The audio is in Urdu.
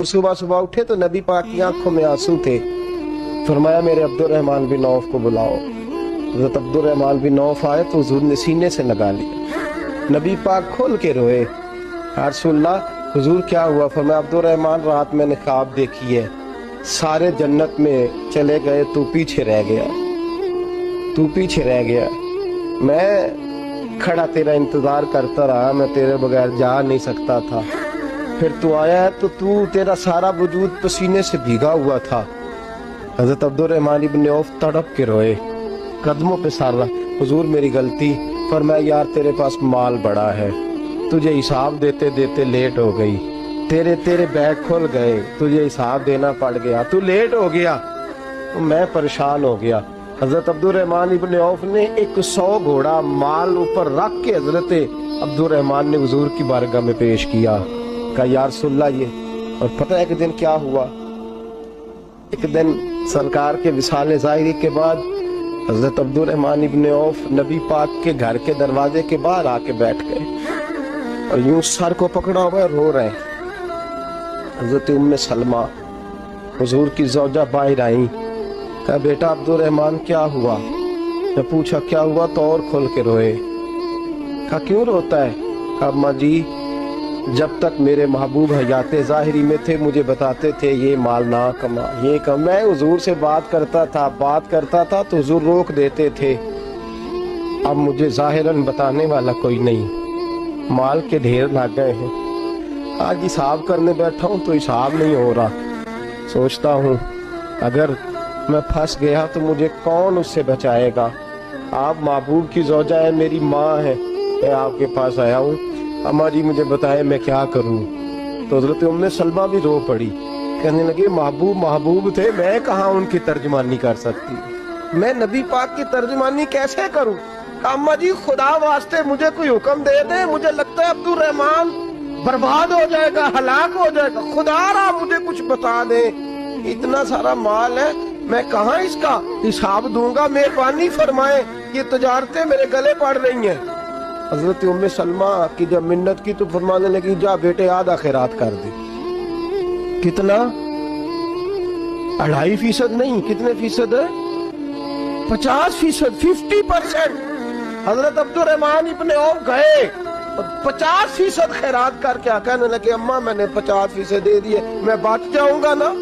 صبح صبح اٹھے تو نبی پاک کی آنکھوں میں آنسو تھے. فرمایا میرے عبدالرحمن بن عوف کو بلاؤ. حضرت عبدالرحمن بن عوف آئے تو حضور نے سینے سے لگا لیا. نبی پاک کھول کے روئے. یا رسول اللہ حضور کیا ہوا؟ فرمایا عبدالرحمن رات میں نے خواب دیکھی ہے، سارے جنت میں چلے گئے، تو پیچھے رہ گیا، تو پیچھے رہ گیا. میں کھڑا تیرا انتظار کرتا رہا، میں تیرے بغیر جا نہیں سکتا تھا. پھر تو آیا ہے تو تیرا سارا وجود پسینے سے بھیگا ہوا تھا. حضرت عبدالرحمن بن عوف تڑپ کے روئے، قدموں پہ سار رہا. حضور میری غلطی. فرمایا یار تیرے پاس مال بڑا ہے، تجھے حساب دیتے دیتے لیٹ ہو گئی، تیرے بیگ کھل گئے، تجھے حساب دینا پڑ گیا، تو لیٹ ہو گیا، میں پریشان ہو گیا. حضرت عبدالرحمن ابن عوف نے 100 گھوڑا مال اوپر رکھ کے حضرت عبدالرحمن نے حضور کی بارگاہ میں پیش کیا. کہا یا رسول اللہ یہ. اور پتہ ہے ایک دن کیا ہوا؟ ایک دن سرکار کے وصال ظاہری کے بعد حضرت عبدالرحمن ابن عوف نبی پاک کے گھر کے دروازے کے باہر آ کے بیٹھ گئے اور یوں سر کو پکڑا ہوا رو رہے ہیں. حضرت ام سلمہ حضور کی زوجہ باہر آئیں. کہا بیٹا عبدالرحمن کیا ہوا؟ میں پوچھا کیا ہوا تو اور کھول کے روئے. کہا کیوں روتا ہے؟ کہا اماں جی جب تک میرے محبوب حیات ظاہری میں تھے مجھے بتاتے تھے یہ مال نہ کما، یہ کم. میں حضور سے بات کرتا تھا تو حضور روک دیتے تھے. اب مجھے ظاہراً بتانے والا کوئی نہیں، مال کے ڈھیر لگ گئے ہیں. آج حساب کرنے بیٹھا ہوں تو حساب نہیں ہو رہا. سوچتا ہوں اگر میں پھنس گیا تو مجھے کون اس سے بچائے گا؟ آپ محبوب کی زوجہ ہے، میری ماں ہے، میں آپ کے پاس آیا ہوں. اماں جی مجھے بتائے میں کیا کروں؟ تو حضرت ام سلمہ بھی رو پڑی، کہنے لگے محبوب تھے، میں کہاں ان کی ترجمانی کر سکتی، میں نبی پاک کی ترجمانی کیسے کروں؟ اماں جی خدا واسطے مجھے کوئی حکم دے دیں، مجھے لگتا ہے عبدالرحمن برباد ہو جائے گا، ہلاک ہو جائے گا، خدا را مجھے کچھ بتا دیں. اتنا سارا مال ہے، میں کہاں اس کا حساب دوں گا؟ مہربانی فرمائیں، یہ تجارتیں میرے گلے پڑ رہی ہیں. حضرت ام سلمہ کی جب منت کی تو فرمانے لگی جا بیٹے آدھا خیرات کر دے. کتنا؟ 2.5% نہیں، کتنے فیصد ہے؟ 50%، 50%. حضرت عبدالرحمن ابن عوف گئے 50% خیرات کر کے کہنے لگے اماں میں نے 50% دے دیے، میں بچ جاؤں گا نا؟